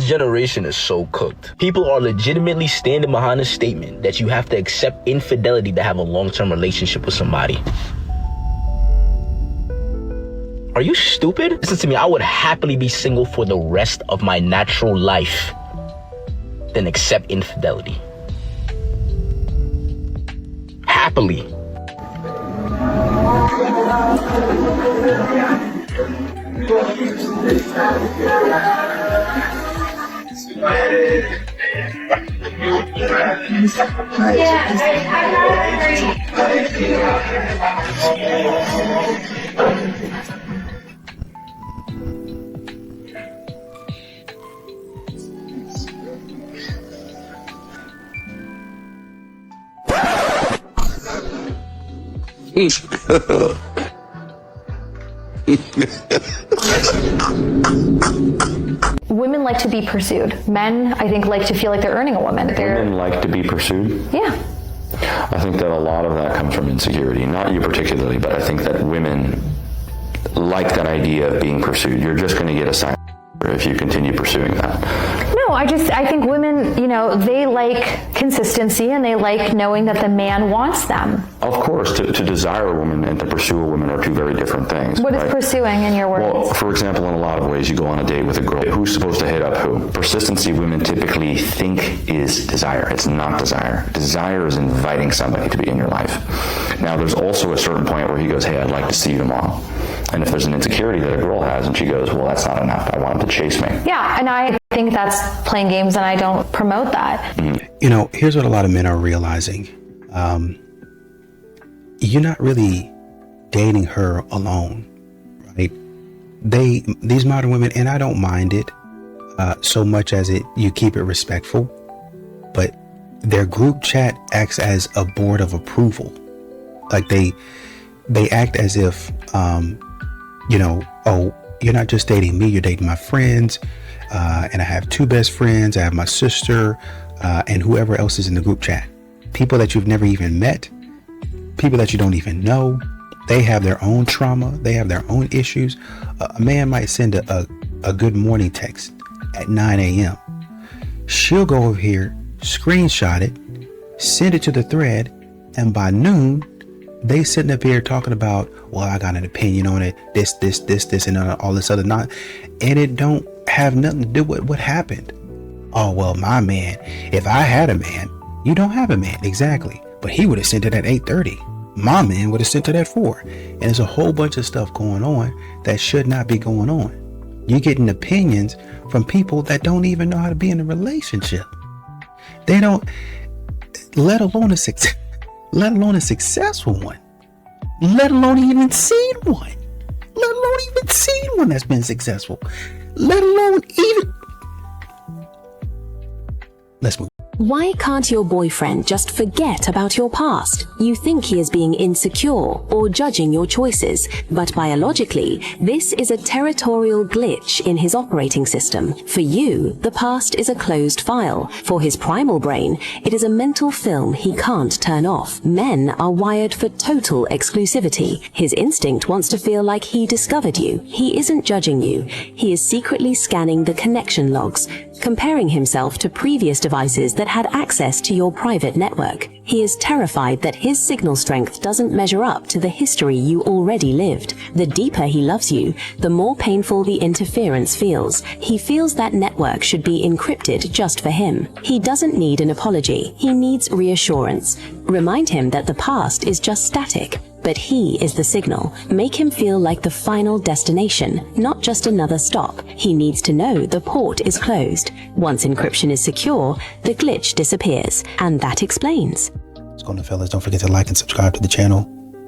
generation is so cooked. People are legitimately standing behind a statement that you have to accept infidelity to have a long-term relationship with somebody. Are you stupid? Listen to me, I would happily be single for the rest of my natural life than accept infidelity. Happily. Women like to be pursued. Men, I think, like to feel like they're earning a woman. Women like to be pursued? Yeah. I think that a lot of that comes from insecurity. Not you particularly, but I think that women like that idea of being pursued. You're just going to get a sign if you continue pursuing that. No, I think women, they like consistency and they like knowing that the man wants them. Of course, to desire a woman and to pursue a woman are two very different things. What is pursuing in your words? Well, for example, in a lot of ways, you go on a date with a girl. Who's supposed to hit up who? Persistency, women typically think is desire. It's not desire. Desire is inviting somebody to be in your life. Now, there's also a certain point where he goes, hey, I'd like to see you tomorrow. And if there's an insecurity that a girl has and she goes, well, that's not enough. I want him to chase me. Yeah, and I think that's playing games and I don't promote that. Mm-hmm. Here's what a lot of men are realizing. You're not really dating her alone, right? These modern women, and I don't mind it so much as you keep it respectful, but their group chat acts as a board of approval. Like they act as if, oh, you're not just dating me, you're dating my friends. And I have two best friends. I have my sister and whoever else is in the group chat. People that you've never even met, people that you don't even know. They have their own trauma. They have their own issues. A man might send a good morning text at 9 a.m. She'll go over here, screenshot it, send it to the thread, and by noon, they sitting up here talking about, well, I got an opinion on it, this, and all this other not, and it don't have nothing to do with what happened. Oh, well, my man, if I had a man, you don't have a man, exactly, but he would have sent it at 8:30. My man would have sent it at 4. And there's a whole bunch of stuff going on that should not be going on. You're getting opinions from people that don't even know how to be in a relationship. They don't, let alone a successful one, let alone even seen one, that's been successful, let alone even. Let's move. Why can't your boyfriend just forget about your past? You think he is being insecure or judging your choices, but biologically, this is a territorial glitch in his operating system. For you, the past is a closed file. For his primal brain, it is a mental film he can't turn off. Men are wired for total exclusivity. His instinct wants to feel like he discovered you. He isn't judging you. He is secretly scanning the connection logs, comparing himself to previous devices that had access to your private network. He is terrified that his signal strength doesn't measure up to the history you already lived. The deeper he loves you, the more painful the interference feels. He feels that network should be encrypted just for him. He doesn't need an apology. He needs reassurance. Remind him that the past is just static, but he is the signal. Make him feel like the final destination, not just another stop. He needs to know the port is closed. Once encryption is secure, the glitch disappears, and that explains. What's going on, fellas? Don't forget to like and subscribe to the channel.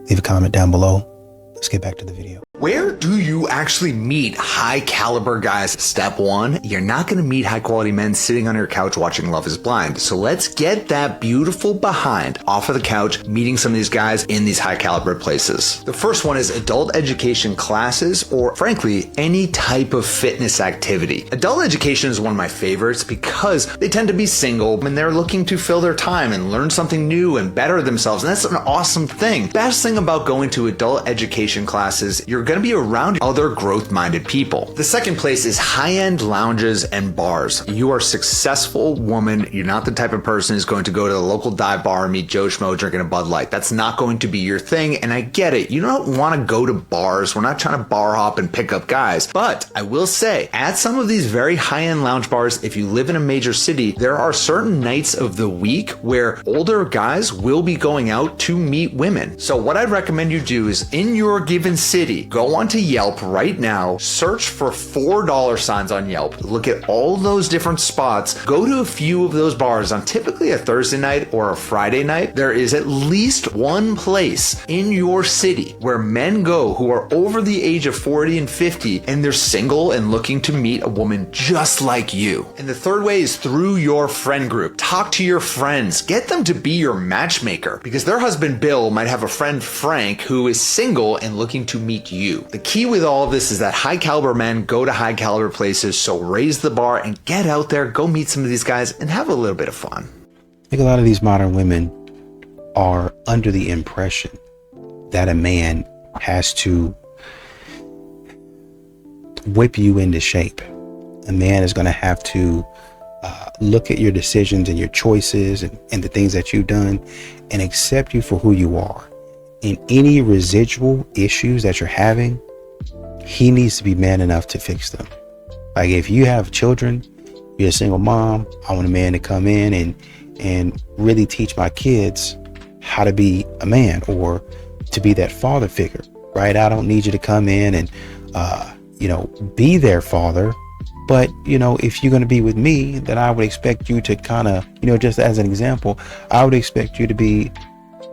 Leave a comment down below. Let's get back to the video. Where do you actually meet high caliber guys? Step one, you're not going to meet high quality men sitting on your couch watching Love is Blind. So let's get that beautiful behind off of the couch, meeting some of these guys in these high caliber places. The first one is adult education classes, or frankly, any type of fitness activity. Adult education is one of my favorites because they tend to be single and they're looking to fill their time and learn something new and better themselves. And that's an awesome thing. Best thing about going to adult education classes, you're going to be around other growth-minded people. The second place is high-end lounges and bars. You are a successful woman. You're not the type of person who's going to go to the local dive bar and meet Joe Schmo drinking a Bud Light. That's not going to be your thing, and I get it. You don't want to go to bars. We're not trying to bar hop and pick up guys. But I will say, at some of these very high-end lounge bars, if you live in a major city, there are certain nights of the week where older guys will be going out to meet women. So what I'd recommend you do is, in your given city, go onto Yelp right now, search for $4 signs on Yelp, look at all those different spots, go to a few of those bars on typically a Thursday night or a Friday night. There is at least one place in your city where men go who are over the age of 40 and 50 and they're single and looking to meet a woman just like you. And the third way is through your friend group. Talk to your friends. Get them to be your matchmaker, because their husband Bill might have a friend Frank who is single and looking to meet you. The key with all of this is that high caliber men go to high caliber places, so raise the bar and get out there, go meet some of these guys and have a little bit of fun. I think a lot of these modern women are under the impression that a man has to whip you into shape. A man is going to have to look at your decisions and your choices and the things that you've done and accept you for who you are. And any residual issues that you're having, he needs to be man enough to fix them. Like, if you have children, you're a single mom, I want a man to come in and really teach my kids how to be a man or to be that father figure, right? I don't need you to come in and, be their father. But, if you're going to be with me, then I would expect you to kind of, just as an example, I would expect you to be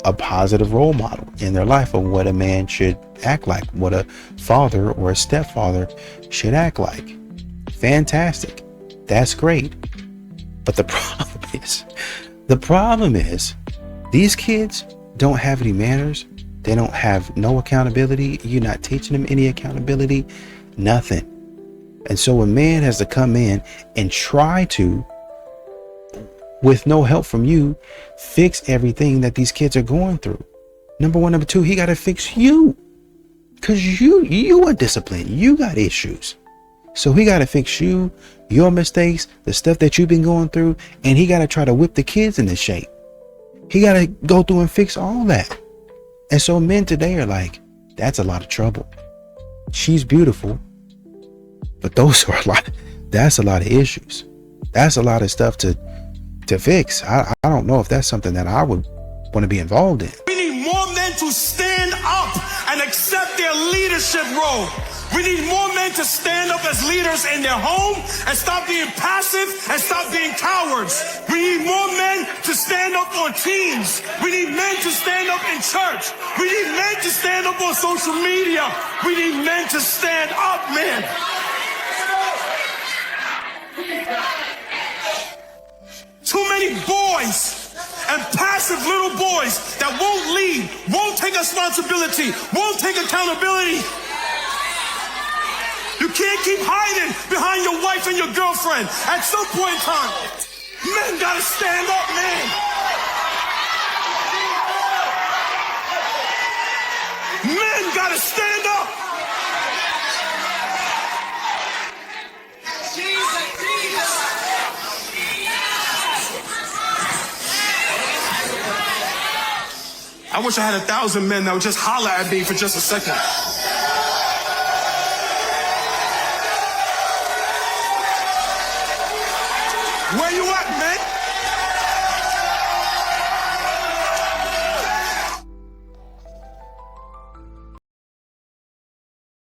a positive role model in their life of what a man should act like, what a father or a stepfather should act like. Fantastic. That's great. But the problem is these kids don't have any manners. They don't have no accountability. You're not teaching them any accountability, nothing. And so a man has to come in and try to, with no help from you, fix everything that these kids are going through. Number one. Number two, he got to fix you, because you are disciplined. You got issues. So he got to fix you, your mistakes, the stuff that you've been going through, and he got to try to whip the kids into shape. He got to go through and fix all that. And so men today are like, that's a lot of trouble. She's beautiful, but that's a lot of issues. That's a lot of stuff to fix. I don't know if that's something that I would want to be involved in. We need more men to stand up and accept their leadership role. We need more men to stand up as leaders in their home and stop being passive and stop being cowards. We need more men to stand up on teams. We need men to stand up in church. We need men to stand up on social media. We need men to stand up, man. Too many boys and passive little boys that won't lead, won't take responsibility, won't take accountability. You can't keep hiding behind your wife and your girlfriend. At some point in time, men gotta stand up, man. Men gotta stand up. I wish I had 1,000 men that would just holler at me for just a second. Where you at, man?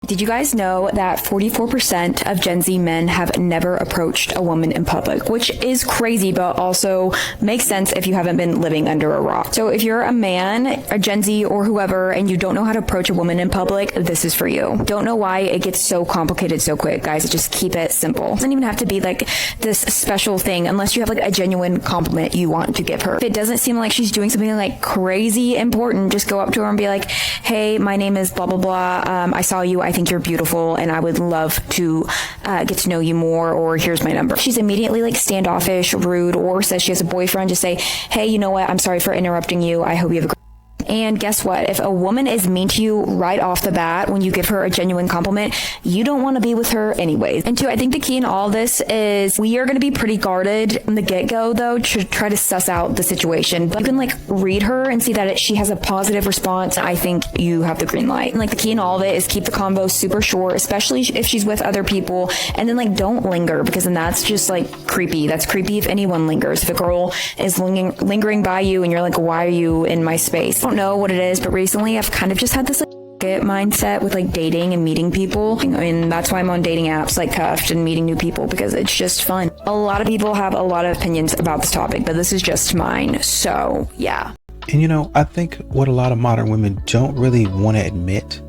Did you guys know that 44% of Gen Z men have never approached a woman in public, which is crazy, but also makes sense if you haven't been living under a rock. So if you're a man, a Gen Z or whoever, and you don't know how to approach a woman in public, this is for you. Don't know why it gets so complicated so quick, guys. Just keep it simple. It doesn't even have to be like this special thing unless you have like a genuine compliment you want to give her. If it doesn't seem like she's doing something like crazy important, just go up to her and be like, hey, my name is blah, blah, blah. I saw you. I think you're beautiful and I would love to get to know you more, or here's my number. If she's immediately like standoffish, rude, or says she has a boyfriend, just say, hey, you know what? I'm sorry for interrupting you. I hope you have a great And guess what? If a woman is mean to you right off the bat when you give her a genuine compliment, you don't want to be with her anyways. And two, I think the key in all this is we are going to be pretty guarded from the get-go, though, to try to suss out the situation. But you can read her and see that she has a positive response. I think you have the green light. And the key in all of it is keep the convo super short, especially if she's with other people. And then don't linger, because then that's just creepy. That's creepy if anyone lingers. If a girl is lingering by you and you're why are you in my space? I don't know what it is, but recently I've kind of just had this mindset with dating and meeting people. And that's why I'm on dating apps like Cuffed and meeting new people, because it's just fun. A lot of people have a lot of opinions about this topic, but this is just mine. So yeah. And I think what a lot of modern women don't really want to admit,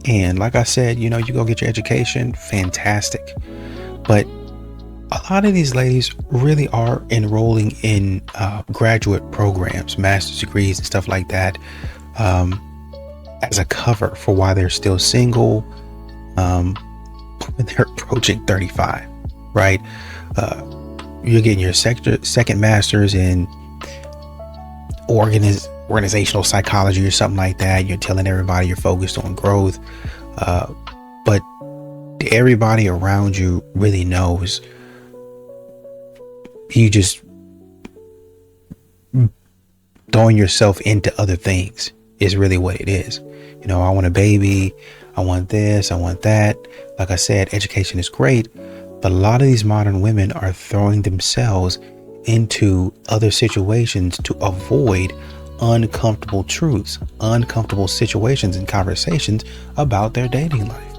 and like I said, you go get your education, fantastic. But a lot of these ladies really are enrolling in graduate programs, master's degrees and stuff like that, as a cover for why they're still single when they're approaching 35, right? You're getting your second master's in organizational psychology or something like that. You're telling everybody you're focused on growth, but everybody around you really knows you just throwing yourself into other things is really what it is. I want a baby, I want this, I want that. Like I said, education is great, but a lot of these modern women are throwing themselves into other situations to avoid uncomfortable truths, uncomfortable situations and conversations about their dating life.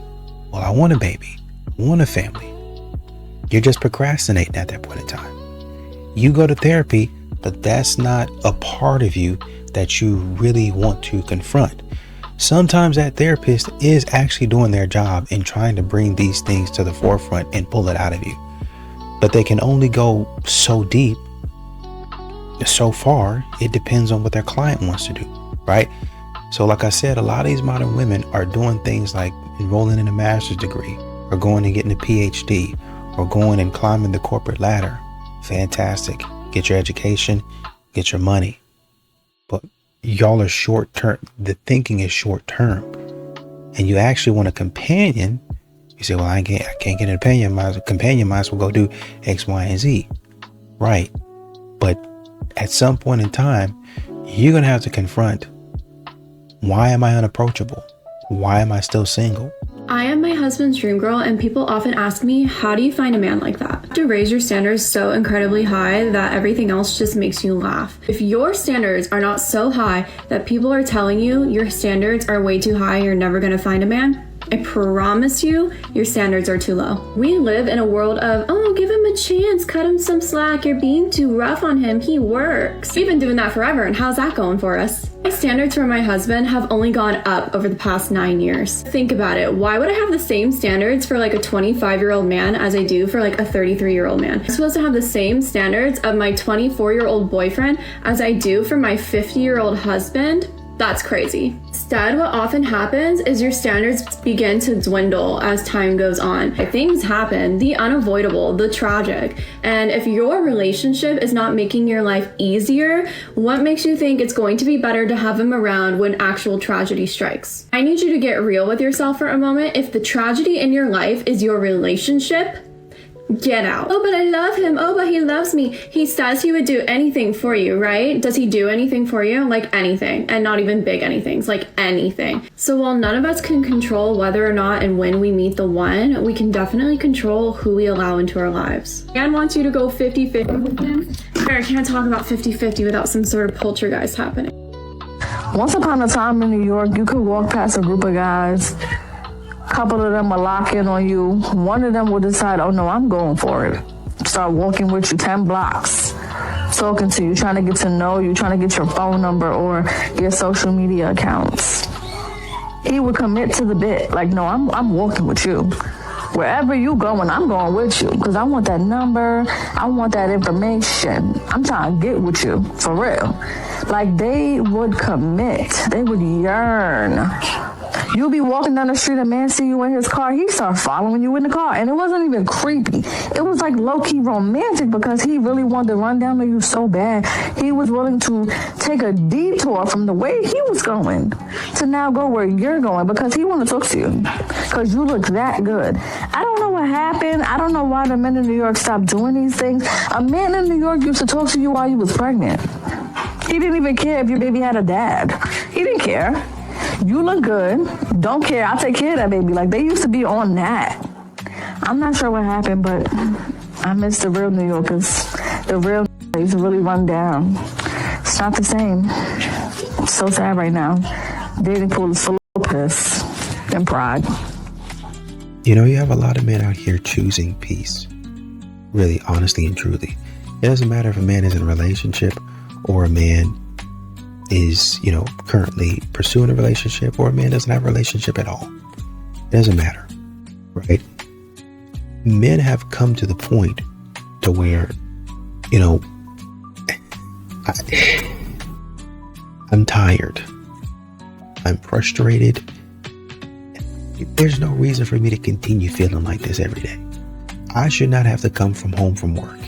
Well, I want a baby, I want a family. You're just procrastinating at that point in time. You go to therapy, but that's not a part of you that you really want to confront. Sometimes that therapist is actually doing their job in trying to bring these things to the forefront and pull it out of you. But they can only go so deep, so far. It depends on what their client wants to do, right? So like I said, a lot of these modern women are doing things like enrolling in a master's degree, or going and getting a PhD, or going and climbing the corporate ladder. Fantastic. Get your education, get your money. But y'all are short term. The thinking is short term. And you actually want a companion. You say, well, I can't get a companion. Might as well go do X, Y, and Z. Right. But at some point in time, you're going to have to confront, why am I unapproachable? Why am I still single? I am my husband's dream girl, and people often ask me, how do you find a man like that? To raise your standards so incredibly high that everything else just makes you laugh. If your standards are not so high that people are telling you your standards are way too high, you're never gonna find a man, I promise you, your standards are too low. We live in a world of, oh, give him a chance, cut him some slack, you're being too rough on him, he works. We've been doing that forever, and how's that going for us? My standards for my husband have only gone up over the past 9 years. Think about it. Why would I have the same standards for a 25-year-old man as I do for a 33-year-old man? I'm supposed to have the same standards of my 24-year-old boyfriend as I do for my 50-year-old husband? That's crazy. Instead, what often happens is your standards begin to dwindle as time goes on. Things happen, the unavoidable, the tragic. And if your relationship is not making your life easier, what makes you think it's going to be better to have him around when actual tragedy strikes? I need you to get real with yourself for a moment. If the tragedy in your life is your relationship, get out. Oh, but I love him. Oh, but he loves me. He says he would do anything for you, right? Does he do anything for you? Anything. And not even big anythings, anything. So while none of us can control whether or not and when we meet the one, we can definitely control who we allow into our lives. Dan wants you to go 50-50 with him. I can't talk about 50-50 without some sort of poltergeist happening. Once upon a time in New York, you could walk past a group of guys. A couple of them will lock in on you. One of them will decide, oh no, I'm going for it. Start walking with you 10 blocks, talking to you, trying to get to know you, trying to get your phone number or your social media accounts. He would commit to the bit, no, I'm walking with you. Wherever you going, I'm going with you, because I want that number, I want that information. I'm trying to get with you, for real. They would commit, they would yearn You'll be walking down the street, a man see you in his car, he start following you in the car. And it wasn't even creepy. It was like low-key romantic because he really wanted to run down on you so bad. He was willing to take a detour from the way he was going to now go where you're going because he wanted to talk to you because you look that good. I don't know what happened. I don't know why the men in New York stopped doing these things. A man in New York used to talk to you while you was pregnant. He didn't even care if your baby had a dad. He didn't care. You look good. Don't care. I'll take care of that baby. Like, they used to be on that. I'm not sure what happened, but I miss the real New Yorkers. The real used to really run down. It's not the same. It's so sad right now. Dating pool is full of piss and pride. You know, you have a lot of men out here choosing peace. Really, honestly and truly. It doesn't matter if a man is in a relationship or a man is, currently pursuing a relationship or a man doesn't have a relationship at all. It doesn't matter, right? Men have come to the point to where, I'm tired. I'm frustrated. There's no reason for me to continue feeling like this every day. I should not have to come home from work.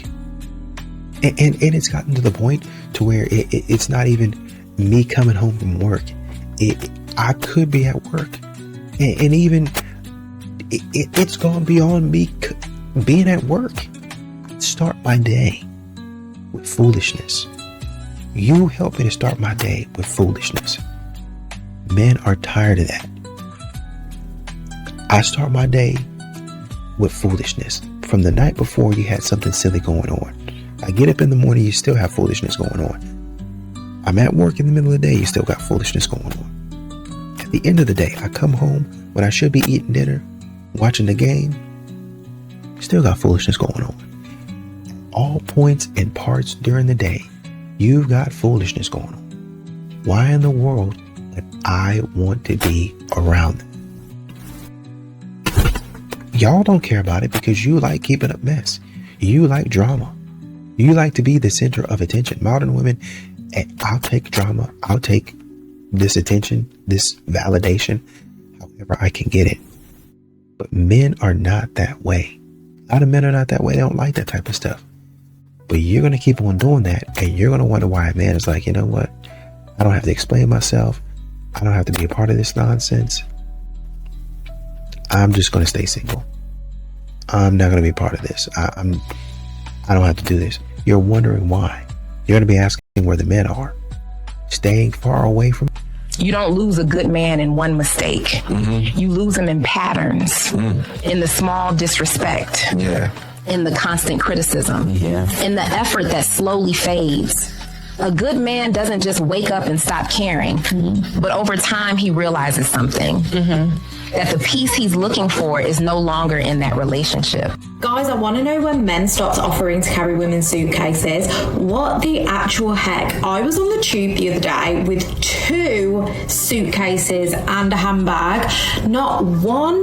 And it's gotten to the point to where it's not even me coming home from work. I could be at work. And even it's gone beyond me being at work. Start my day with foolishness. You help me to start my day with foolishness. Men are tired of that. I start my day with foolishness. From the night before, you had something silly going on. I get up in the morning, you still have foolishness going on. I'm at work in the middle of the day, you still got foolishness going on. At the end of the day, I come home when I should be eating dinner, watching the game, still got foolishness going on. All points and parts during the day, you've got foolishness going on. Why in the world would I want to be around them? Y'all don't care about it because you like keeping up mess. You like drama. You like to be the center of attention. Modern women, I'll take drama. I'll take this attention, this validation, however I can get it. But men are not that way. A lot of men are not that way. They don't like that type of stuff. But you're going to keep on doing that. And you're going to wonder why a man is like, you know what? I don't have to explain myself. I don't have to be a part of this nonsense. I'm just going to stay single. I'm not going to be part of this. I don't have to do this. You're wondering why. You're going to be asking where the men are. Staying far away from. You don't lose a good man in one mistake. Mm-hmm. You lose him in patterns, in the small disrespect, in the constant criticism, in the effort that slowly fades. A good man doesn't just wake up and stop caring, but over time he realizes something. That the peace he's looking for is no longer in that relationship. Guys, I want to know when men stopped offering to carry women's suitcases. What the actual heck? I was on the tube the other day with 2 suitcases and a handbag. Not one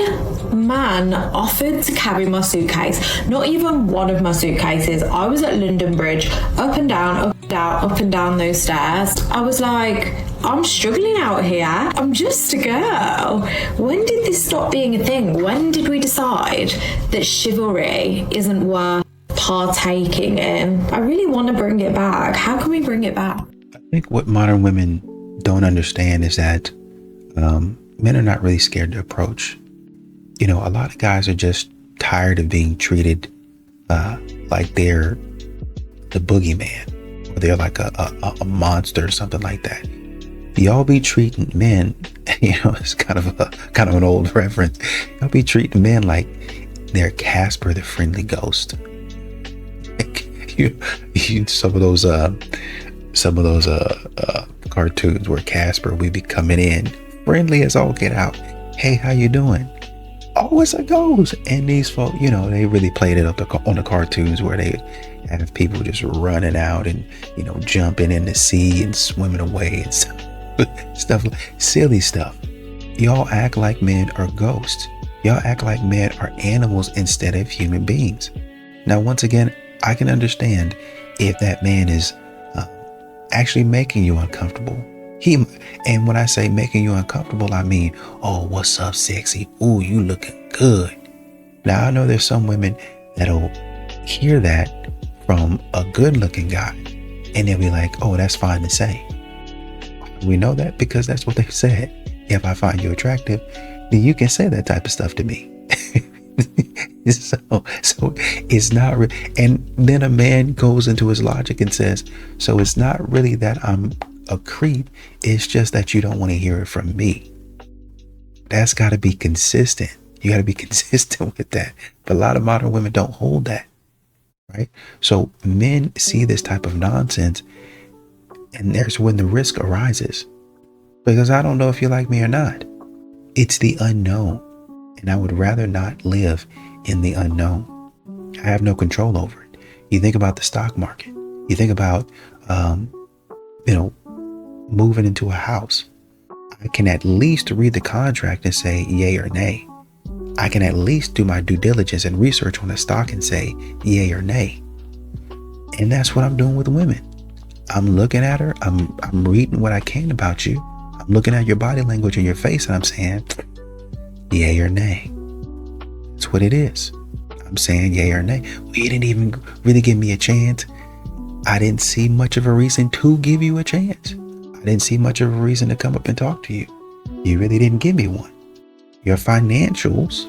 man offered to carry my suitcase. Not even one of my suitcases. I was at London Bridge, up and down, up and down those stairs. I was like, I'm struggling out here. I'm just a girl. When did this stop being a thing? When did we decide that chivalry isn't worth partaking in? I really want to bring it back. How can we bring it back? I think what modern women don't understand is that men are not really scared to approach. A lot of guys are just tired of being treated like they're the boogeyman, or they're like a monster or something like that. Y'all be treating men, it's kind of an old reference. Y'all be treating men like they're Casper the Friendly Ghost. Some of those cartoons where Casper would be coming in friendly as all get out. Hey, how you doing? Oh, it's a ghost. And these folk, they really played it up on the cartoons where they have people just running out and jumping in the sea and swimming away and stuff, silly stuff. Y'all act like men are ghosts. Y'all act like men are animals instead of human beings. Now, once again, I can understand if that man is actually making you uncomfortable, And when I say making you uncomfortable, I mean, oh, what's up, sexy? Ooh, you looking good. Now, I know there's some women that'll hear that from a good looking guy and they'll be like, oh, that's fine to say. We know that because that's what they said. If I find you attractive, then you can say that type of stuff to me. So it's not and then a man goes into his logic and says, so it's not really that I'm a creep, it's just that you don't want to hear it from me. That's got to be consistent. You got to be consistent with that. But a lot of modern women don't hold that, right? So men see this type of nonsense, and there's when the risk arises, because I don't know if you like me or not. It's the unknown, and I would rather not live in the unknown. I have no control over it. You think about the stock market. You think about, moving into a house. I can at least read the contract and say yay or nay. I can at least do my due diligence and research on the stock and say yay or nay. And that's what I'm doing with women. I'm looking at her. I'm reading what I can about you. I'm looking at your body language and your face, and I'm saying yay or nay. That's what it is. I'm saying yay or nay. Well, you didn't even really give me a chance. I didn't see much of a reason to give you a chance. I didn't see much of a reason to come up and talk to you. You really didn't give me one. Your financials,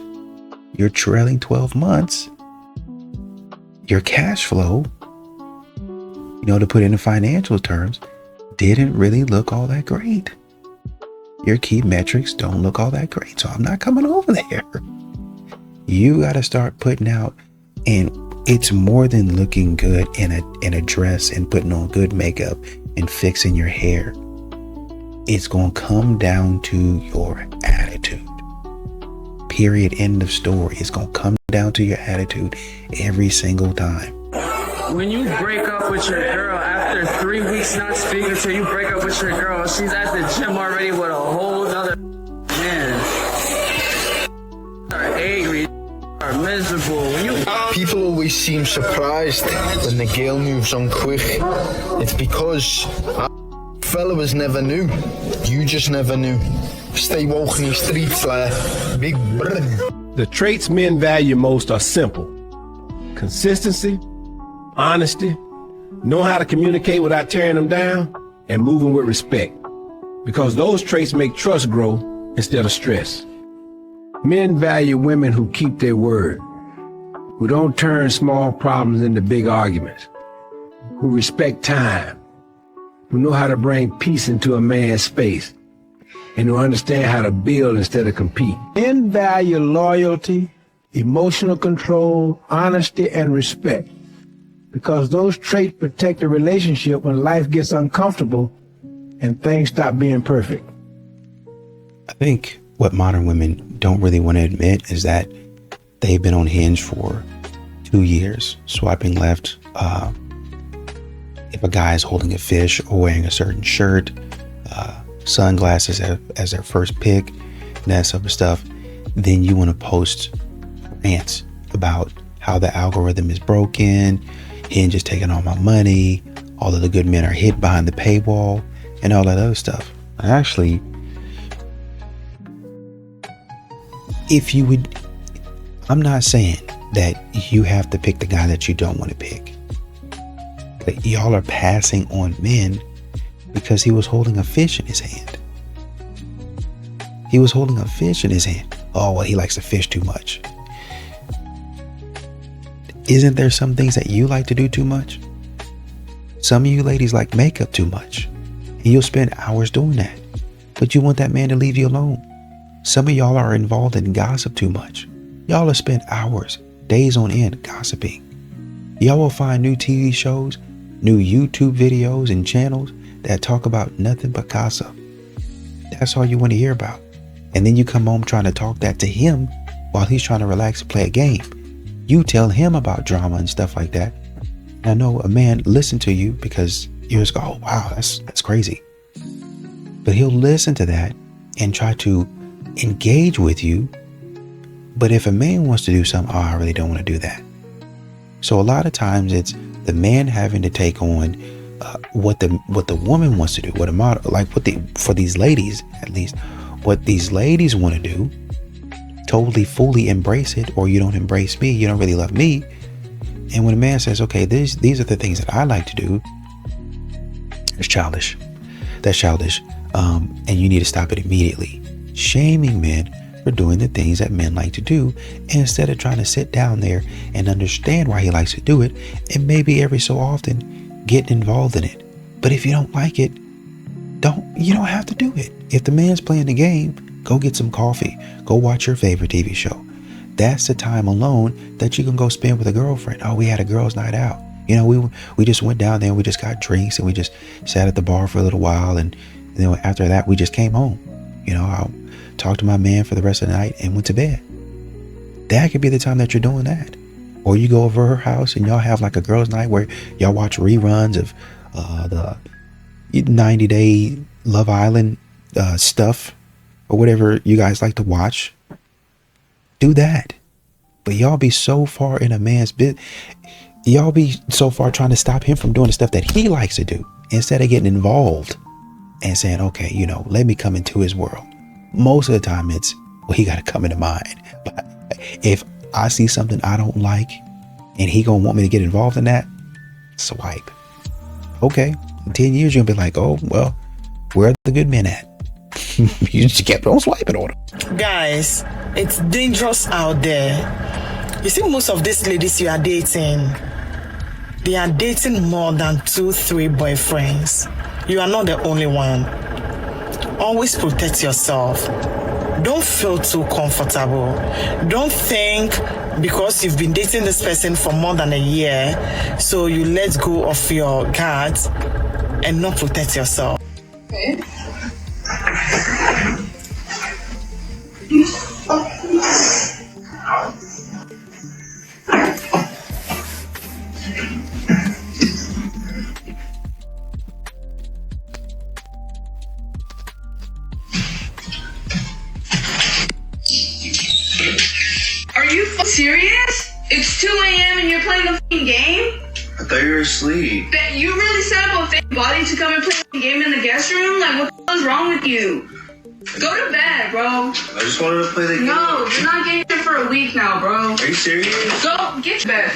your trailing 12 months, your cash flow, to put it in financial terms, didn't really look all that great. Your key metrics don't look all that great. So I'm not coming over there. You got to start putting out, and it's more than looking good in a dress and putting on good makeup and fixing your hair. It's going to come down to your attitude. Period. End of story. It's going to come down to your attitude every single time. When you break up with your girl after 3 weeks not speaking to you, break up with your girl, she's at the gym already with a whole other man. Are angry, are miserable. People always seem surprised when the girl moves on quick. It's because fellas never knew. You just never knew. Stay woke in the streets like big brother. The traits men value most are simple: consistency, honesty, know how to communicate without tearing them down, and moving with respect. Because those traits make trust grow instead of stress. Men value women who keep their word, who don't turn small problems into big arguments, who respect time, who know how to bring peace into a man's space, and who understand how to build instead of compete. Men value loyalty, emotional control, honesty, and respect, because those traits protect a relationship when life gets uncomfortable and things stop being perfect. I think what modern women don't really want to admit is that they've been on Hinge for 2 years, swiping left. If a guy is holding a fish or wearing a certain shirt, sunglasses as their first pick, and that sort of stuff, then you want to post rants about how the algorithm is broken, Hinge is taking all my money, all of the good men are hid behind the paywall, and all that other stuff. Actually, I'm not saying that you have to pick the guy that you don't want to pick, but y'all are passing on men because he was holding a fish in his hand. He was holding a fish in his hand. Oh, well, he likes to fish too much. Isn't there some things that you like to do too much? Some of you ladies like makeup too much, and you'll spend hours doing that, but you want that man to leave you alone. Some of y'all are involved in gossip too much. Y'all will spend hours, days on end gossiping. Y'all will find new TV shows, new YouTube videos and channels that talk about nothing but gossip. That's all you want to hear about. And then you come home trying to talk that to him while he's trying to relax and play a game. You tell him about drama and stuff like that. And I know a man listen to you because you just go, oh, wow, that's crazy. But he'll listen to that and try to engage with you. But if a man wants to do something, oh, I really don't want to do that. So a lot of times it's the man having to take on what the woman wants to do, what a model, like for these ladies, at least, what these ladies want to do, totally fully embrace it, or you don't embrace me, you don't really love me. And when a man says, okay, these are the things that I like to do, it's childish. That's childish. And you need to stop it immediately. Shaming men for doing the things that men like to do, instead of trying to sit down there and understand why he likes to do it, and maybe every so often get involved in it. But if you don't like it, you don't have to do it. If the man's playing the game, go get some coffee. Go watch your favorite TV show. That's the time alone that you can go spend with a girlfriend. Oh, we had a girls' night out. You know, we just went down there and we just got drinks and we just sat at the bar for a little while, and you know, after that we just came home. You know, I'll talk to my man for the rest of the night and went to bed. That could be the time that you're doing that. Or you go over her house and y'all have like a girls' night where y'all watch reruns of the 90-day Love Island stuff, or whatever you guys like to watch. Do that. But y'all be so far in a man's bit. Y'all be so far trying to stop him from doing the stuff that he likes to do, instead of getting involved and saying, okay, you know, let me come into his world. Most of the time it's, well, he got to come into mine. But if I see something I don't like and he gonna want me to get involved in that, swipe. Okay, in 10 years you're gonna be like, oh, well, where are the good men at? You just kept on swiping on them. Guys, it's dangerous out there. You see, most of these ladies you are dating, they are dating more than 2-3 boyfriends. You are not the only one. Always protect yourself. Don't feel too comfortable. Don't think because you've been dating this person for more than a year, so you let go of your guard and not protect yourself. Okay. Are you serious? It's 2 a.m. and you're playing the f***ing game? I thought you were asleep. That you really set up a fake body to come and play the game in the guest room? Like, what the hell is wrong with you? Go to bed, bro. I just wanted to play the game. No, you're not getting here for a week now, bro. Are you serious? Go get to bed.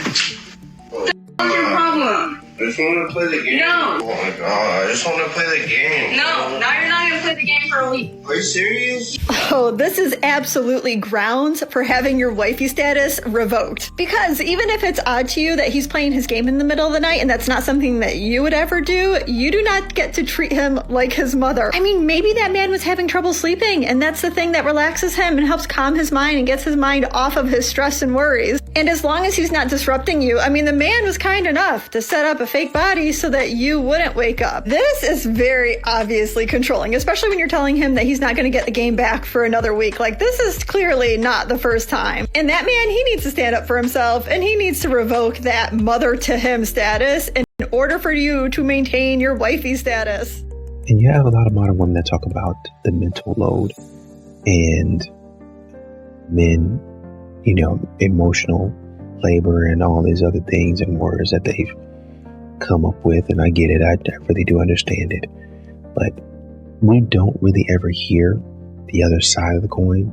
What the hell is your problem? I just wanted to play the game. No. Oh my god, I just want to play the game. No, now you're not gonna play the game for a week. Are you serious? Oh, this is absolutely grounds for having your wifey status revoked. Because even if it's odd to you that he's playing his game in the middle of the night and that's not something that you would ever do, you do not get to treat him like his mother. I mean, maybe that man was having trouble sleeping, and that's the thing that relaxes him and helps calm his mind and gets his mind off of his stress and worries. And as long as he's not disrupting you, I mean, the man was kind enough to set up a fake body so that you wouldn't wake up. This is very obviously controlling, especially when you're telling him that he's not going to get the game back for another week. Like, this is clearly not the first time. And that man, he needs to stand up for himself, and he needs to revoke that mother to him status in order for you to maintain your wifey status. And you have a lot of modern women that talk about the mental load and men, you know, emotional labor and all these other things and words that they've come up with. And I get it. I really do understand it. But we don't really ever hear the other side of the coin,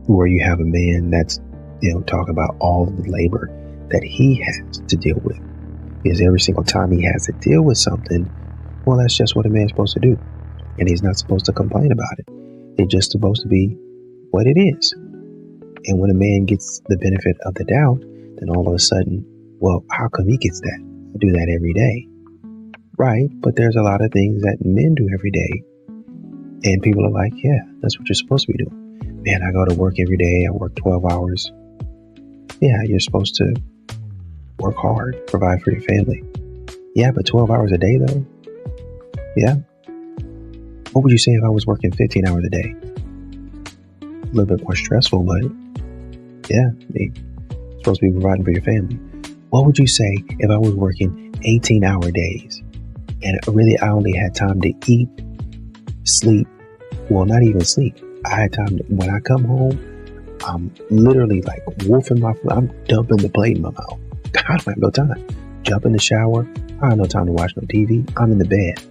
where you have a man that's, you know, talking about all of the labor that he has to deal with. Because every single time he has to deal with something, well, that's just what a man's supposed to do. And he's not supposed to complain about it. It's just supposed to be what it is. And when a man gets the benefit of the doubt, then all of a sudden, well, how come he gets that? I do that every day. Right, but there's a lot of things that men do every day. And people are like, yeah, that's what you're supposed to be doing. Man, I go to work every day. I work 12 hours. Yeah, you're supposed to work hard, provide for your family. Yeah, but 12 hours a day though? Yeah. What would you say if I was working 15 hours a day? A little bit more stressful, but yeah, you're supposed to be providing for your family. What would you say if I was working 18-hour days and really I only had time to eat, sleep, well, not even sleep. I had time to, when I come home, I'm literally like wolfing my food. I'm dumping the plate in my mouth. I don't have no time. Jump in the shower. I have no time to watch no TV. I'm in the bed.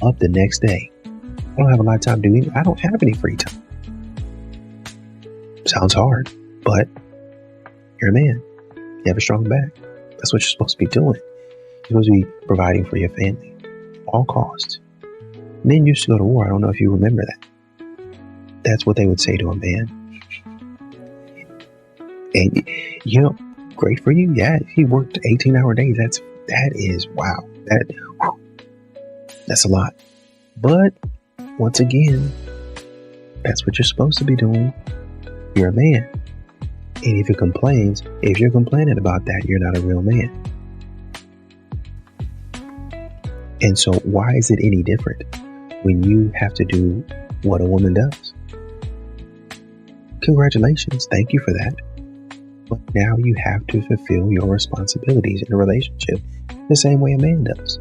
Up the next day. I don't have a lot of time to do anything. I don't have any free time. Sounds hard, but you're a man. You have a strong back. That's what you're supposed to be doing. You're supposed to be providing for your family. All costs. Men used to go to war. I don't know if you remember that. That's what they would say to a man. And, you know, great for you. Yeah, he worked 18-hour days. That is, wow. That's a lot. But, once again, that's what you're supposed to be doing. You're a man. And if you're complaining about that, you're not a real man. And so why is it any different when you have to do what a woman does? Congratulations. Thank you for that. But now you have to fulfill your responsibilities in a relationship the same way a man does.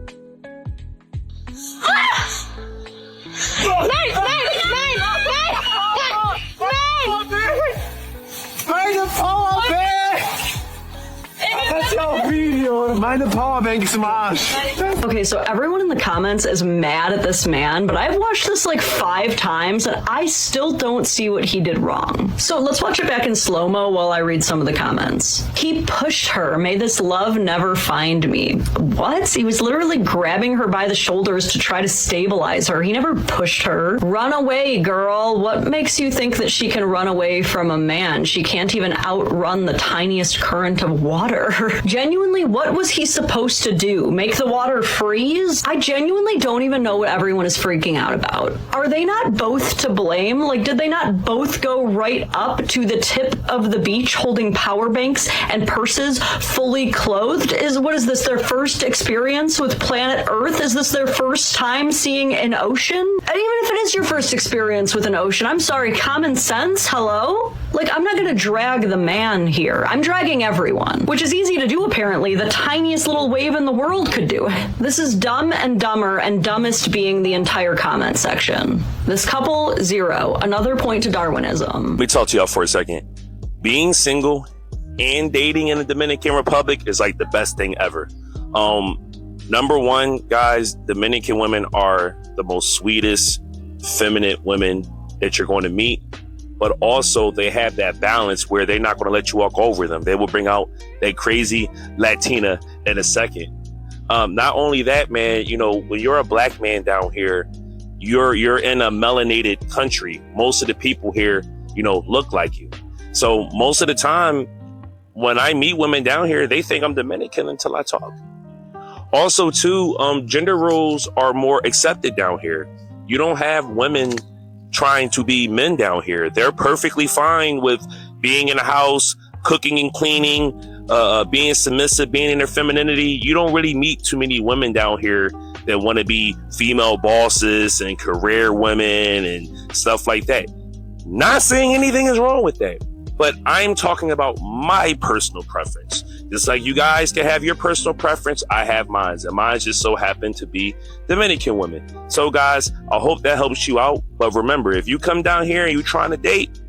Meine Powerbank ist im Arsch. Okay, so everyone in the comments is mad at this man, but I've watched this like 5 times and I still don't see what he did wrong. So let's watch it back in slow-mo while I read some of the comments. He pushed her. May this love never find me. What? He was literally grabbing her by the shoulders to try to stabilize her. He never pushed her. Run away, girl. What makes you think that she can run away from a man? She can't even outrun the tiniest current of water. Genuinely, what was he supposed to do? Make the water freeze? I genuinely don't even know what everyone is freaking out about. Are they not both to blame? Like, did they not both go right up to the tip of the beach holding power banks and purses fully clothed? What is this, their first experience with planet Earth? Is this their first time seeing an ocean? And even if it is your first experience with an ocean, I'm sorry, common sense? Hello? Like, I'm not gonna drag the man here. I'm dragging everyone, which is easy to do apparently. The tiniest little wave in the world could do it. This is dumb and dumber, and dumbest being the entire comment section. This couple, 0. Another point to Darwinism. Let me talk to y'all for a second. Being single and dating in the Dominican Republic is like the best thing ever. Number one, guys, Dominican women are the most sweetest, feminine women that you're going to meet. But also they have that balance where they're not going to let you walk over them. They will bring out that crazy Latina in a second. Not only that, man, you know, when you're a black man down here, you're in a melanated country. Most of the people here, you know, look like you. So most of the time when I meet women down here, they think I'm Dominican until I talk. Also, too, gender roles are more accepted down here. You don't have women trying to be men down here. They're perfectly fine with being in the house, cooking and cleaning, being submissive, being in their femininity. You don't really meet too many women down here that want to be female bosses and career women and stuff like that. Not saying anything is wrong with that, but I'm talking about my personal preference. Just like you guys can have your personal preference, I have mine, and mine just so happen to be Dominican women. So guys, I hope that helps you out. But remember, if you come down here and you're trying to date,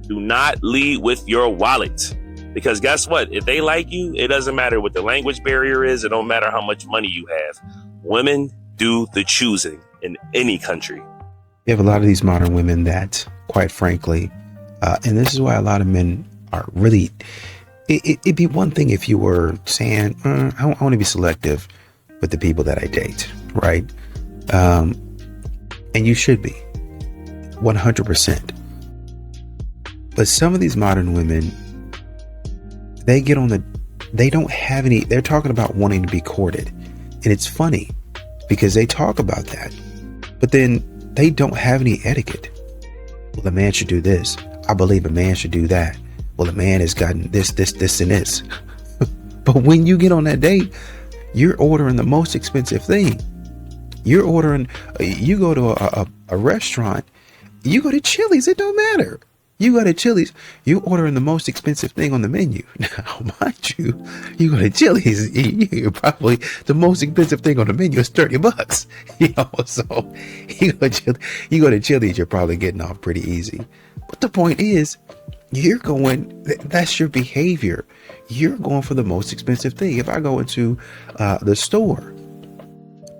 do not lead with your wallet. Because guess what? If they like you, it doesn't matter what the language barrier is. It don't matter how much money you have. Women do the choosing in any country. You have a lot of these modern women that, quite frankly, and this is why a lot of men are really... It'd be one thing if you were saying, I want to be selective with the people that I date, right? And you should be 100%. But some of these modern women, they don't have any, they're talking about wanting to be courted. And it's funny because they talk about that, but then they don't have any etiquette. Well, a man should do this. I believe a man should do that. Well, a man has gotten this, and this. But when you get on that date, you're ordering the most expensive thing. You're ordering, you go to a restaurant, you go to Chili's, it don't matter. You go to Chili's, you ordering the most expensive thing on the menu. Now, mind you, you go to Chili's, you probably, the most expensive thing on the menu is $30. You know, so you go to Chili's, you're probably getting off pretty easy. But the point is, that's your behavior. You're going for the most expensive thing. If I go into the store,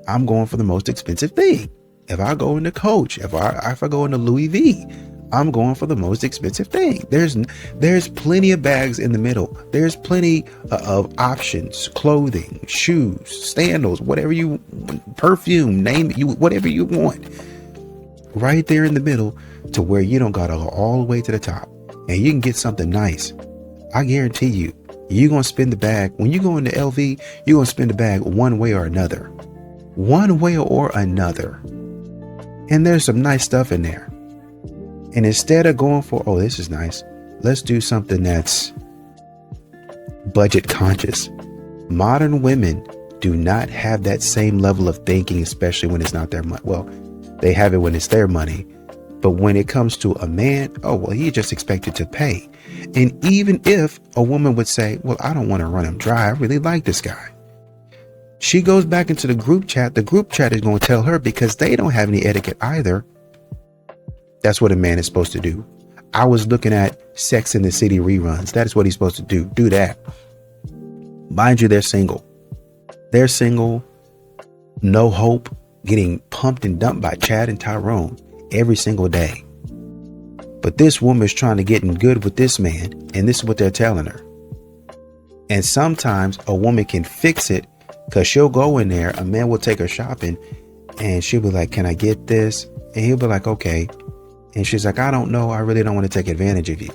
I'm going for the most expensive thing. If I go into Coach, if I go into Louis V, I'm going for the most expensive thing. There's plenty of bags in the middle. There's plenty of options, clothing, shoes, sandals, whatever you, perfume, name it, whatever you want. Right there in the middle, to where you don't gotta go all the way to the top, and you can get something nice. I guarantee you're gonna spend the bag. When you go into LV, you're gonna spend the bag one way or another. One way or another. And there's some nice stuff in there. And instead of going for, oh, this is nice, let's do something that's budget conscious. Modern women do not have that same level of thinking, especially when it's not their money. Well, they have it when it's their money. But when it comes to a man, oh, well, he just expected to pay. And even if a woman would say, well, I don't want to run him dry, I really like this guy, she goes back into the group chat is going to tell her, because they don't have any etiquette either. That's what a man is supposed to do. I was looking at Sex and the City reruns. That is what he's supposed to do. Do that. Mind you, they're single. They're single. No hope. Getting pumped and dumped by Chad and Tyrone every single day. But this woman is trying to get in good with this man, and this is what they're telling her. And sometimes a woman can fix it, because she'll go in there, a man will take her shopping, and she'll be like, can I get this? And he'll be like, okay. And she's like, I don't know. I really don't want to take advantage of you.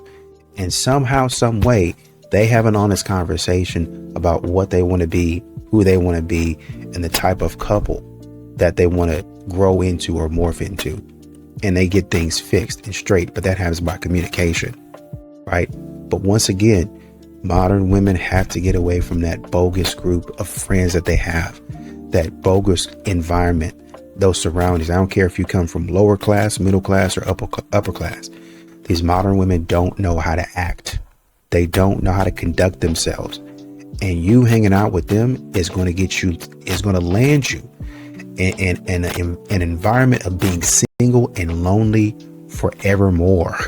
And somehow, some way, they have an honest conversation about what they want to be, who they want to be, and the type of couple that they want to grow into or morph into. And they get things fixed and straight. But that happens by communication, right? But once again, modern women have to get away from that bogus group of friends that they have, that bogus environment, those surroundings. I don't care if you come from lower class, middle class, or upper class. These modern women don't know how to act. They don't know how to conduct themselves. And you hanging out with them is going to land you in an environment of being single and lonely forevermore.